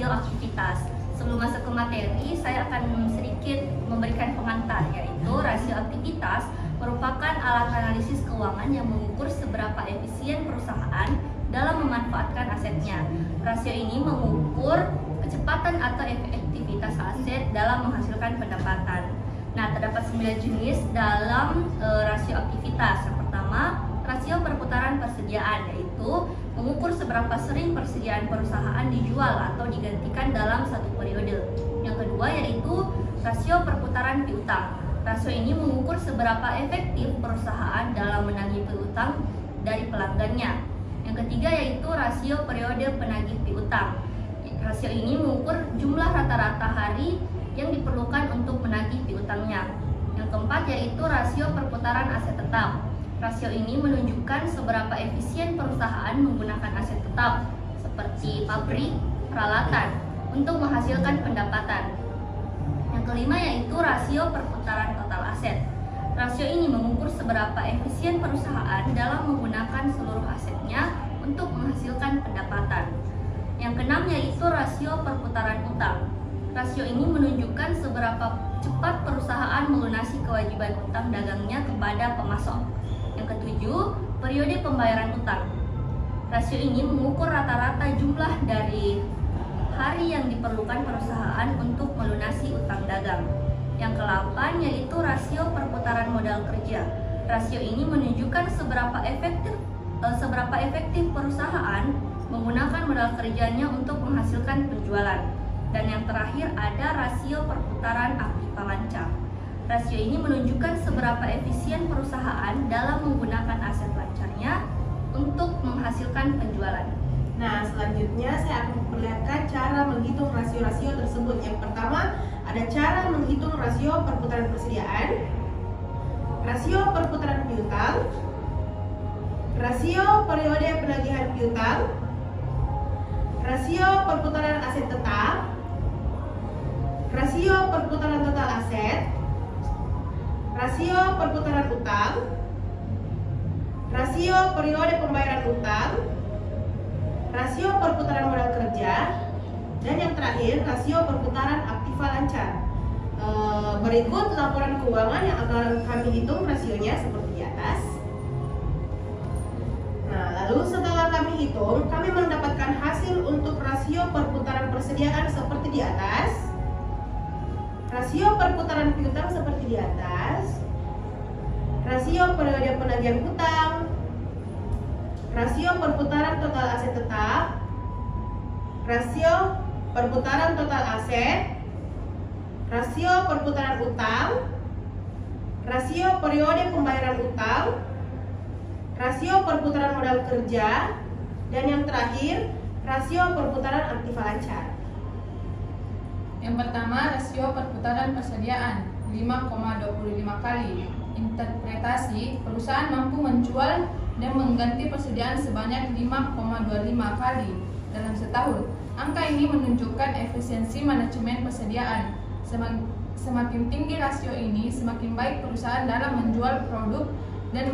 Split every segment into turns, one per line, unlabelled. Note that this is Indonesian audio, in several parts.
rasio aktivitas. Sebelum masuk ke materi, saya akan sedikit memberikan pengantar, yaitu rasio aktivitas merupakan alat analisis keuangan yang mengukur seberapa efisien perusahaan dalam memanfaatkan asetnya. Rasio ini mengukur kecepatan atau efektivitas aset dalam menghasilkan pendapatan. Nah, terdapat 9 jenis dalam rasio aktivitas. Yang pertama, rasio perputaran persediaan, yaitu mengukur seberapa sering persediaan perusahaan dijual atau digantikan dalam satu periode. Yang kedua yaitu rasio perputaran piutang. Rasio ini mengukur seberapa efektif perusahaan dalam menagih piutang dari pelanggannya. Yang ketiga yaitu rasio periode penagih piutang. Rasio ini mengukur jumlah rata-rata hari yang diperlukan untuk menagih piutangnya. Yang keempat yaitu rasio perputaran aset tetap. Rasio ini menunjukkan seberapa efisien perusahaan menggunakan aset tetap seperti pabrik, peralatan untuk menghasilkan pendapatan. Yang kelima yaitu rasio perputaran total aset. Rasio ini mengukur seberapa efisien perusahaan dalam menggunakan seluruh asetnya untuk menghasilkan pendapatan. Yang keenam yaitu rasio perputaran utang. Rasio ini menunjukkan seberapa cepat perusahaan melunasi kewajiban utang dagangnya kepada pemasok. Yang ketujuh, periode pembayaran utang. Rasio ini mengukur rata-rata jumlah dari hari yang diperlukan perusahaan untuk melunasi utang dagang. Yang ke-8 yaitu rasio perputaran modal kerja. Rasio ini menunjukkan seberapa efektif perusahaan menggunakan modal kerjanya untuk menghasilkan penjualan. Dan yang terakhir ada rasio perputaran aktiva lancar. Rasio ini menunjukkan seberapa efisien perusahaan dalam menggunakan aset lancarnya untuk menghasilkan penjualan.
Nah, selanjutnya saya akan memperlihatkan cara menghitung rasio-rasio tersebut. Yang pertama, ada cara menghitung rasio perputaran persediaan, rasio perputaran piutang, rasio periode penagihan piutang, rasio perputaran aset tetap, rasio perputaran total aset, rasio perputaran utang, rasio periode pembayaran utang, rasio perputaran modal kerja, dan yang terakhir rasio perputaran aktiva lancar. Berikut laporan keuangan yang akan kami hitung rasionya seperti di atas. Nah, lalu setelah kami hitung, kami mendapatkan hasil untuk rasio perputaran persediaan seperti di atas, rasio perputaran piutang seperti di atas, rasio periode penagihan hutang, rasio perputaran total aset tetap, rasio perputaran total aset, rasio perputaran utang, rasio periode pembayaran utang, rasio perputaran modal kerja, dan yang terakhir rasio perputaran aktiva lancar.
Yang pertama, rasio perputaran persediaan 5,25 kali. Interpretasi, perusahaan mampu menjual dan mengganti persediaan sebanyak 5,25 kali dalam setahun. Angka ini menunjukkan efisiensi manajemen persediaan. Semakin tinggi rasio ini, semakin baik perusahaan dalam menjual produk dan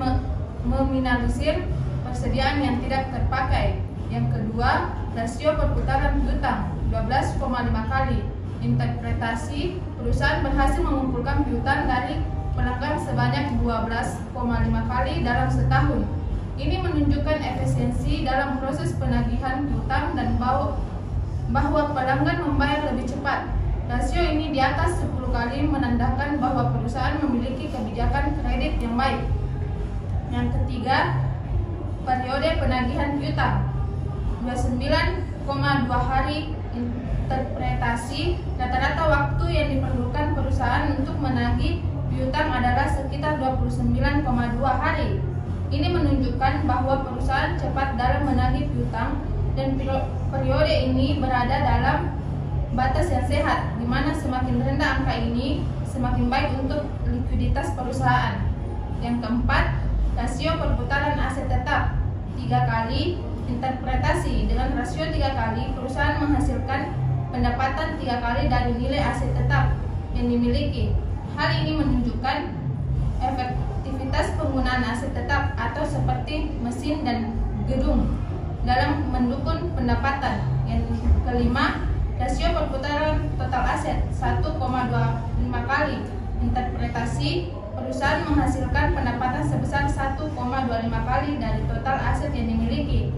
meminimalisir persediaan yang tidak terpakai. Yang kedua, rasio perputaran piutang 12,5 kali. Interpretasi, perusahaan berhasil mengumpulkan piutang dari pelanggan sebanyak 12,5 kali dalam setahun. Ini menunjukkan efisiensi dalam proses penagihan piutang dan bahwa pelanggan membayar lebih cepat. Rasio ini di atas 10 kali menandakan bahwa perusahaan memiliki kebijakan kredit yang baik. Yang ketiga, periode penagihan piutang 29,2 hari. Interpretasi, rata-rata waktu yang diperlukan perusahaan untuk menagih piutang adalah sekitar 29,2 hari. Ini menunjukkan bahwa perusahaan cepat dalam menagih piutang dan periode ini berada dalam batas yang sehat, di mana semakin rendah angka ini, semakin baik untuk likuiditas perusahaan. Yang keempat, rasio perputaran aset tetap 3 kali. Interpretasi, dengan rasio 3 kali, perusahaan menghasilkan pendapatan 3 kali dari nilai aset tetap yang dimiliki. Hal ini menunjukkan efektivitas penggunaan aset tetap atau seperti mesin dan gedung dalam mendukung pendapatan. Yang kelima, Rasio perputaran total aset 1,25 kali. Interpretasi, perusahaan menghasilkan pendapatan sebesar 1,25 kali dari total aset yang dimiliki.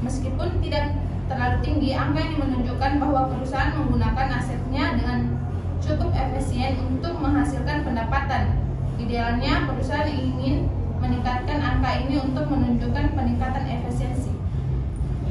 Meskipun tidak terlalu tinggi, angka ini menunjukkan bahwa perusahaan menggunakan asetnya dengan cukup efisien untuk menghasilkan pendapatan. Idealnya, perusahaan ingin meningkatkan angka ini untuk menunjukkan peningkatan efisiensi.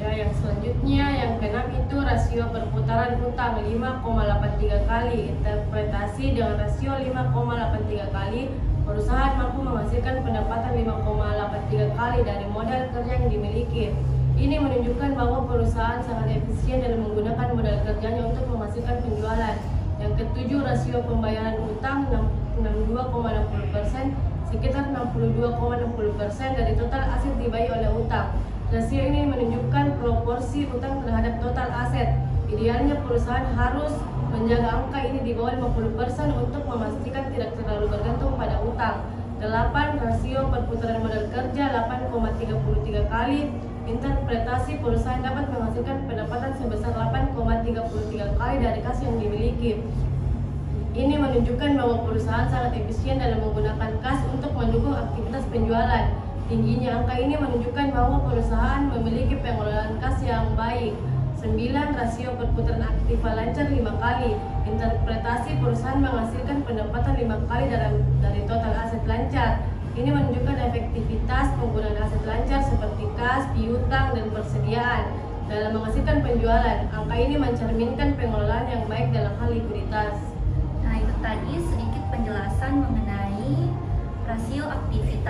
Ya, yang selanjutnya yang keenam itu rasio perputaran hutang 5,83 kali. Interpretasi, dengan rasio 5,83 kali, perusahaan mampu menghasilkan pendapatan 5,83 kali dari modal kerja yang dimiliki. Ini menunjukkan bahwa perusahaan sangat efisien dalam menggunakan modal kerjanya untuk menghasilkan penjualan. Yang ketujuh, rasio pembayaran utang 62,60%, sekitar 62,60% dari total aset dibayar oleh utang. Rasio ini menunjukkan proporsi utang terhadap total aset. Idealnya perusahaan harus menjaga angka ini di bawah 50% untuk memastikan tidak terlalu bergantung pada utang. 8. Rasio perputaran modal kerja 8,33 kali. Interpretasi, perusahaan dapat menghasilkan pendapatan sebesar 8,33 kali dari kas yang dimiliki. Ini menunjukkan bahwa perusahaan sangat efisien dalam menggunakan kas untuk mendukung aktivitas penjualan. Tingginya angka ini menunjukkan bahwa perusahaan memiliki pengelolaan kas yang baik. 9. Rasio perputaran aktiva lancar 5 kali. Interpretasi, perusahaan menghasilkan pendapatan 5 kali dari total aset lancar. Ini menunjukkan efektivitas penggunaan aset lancar seperti kas, piutang, dan persediaan dalam menghasilkan penjualan. Angka ini mencerminkan pengelolaan yang baik dalam hal likuiditas.
Nah, itu tadi sedikit penjelasan mengenai rasio aktivitas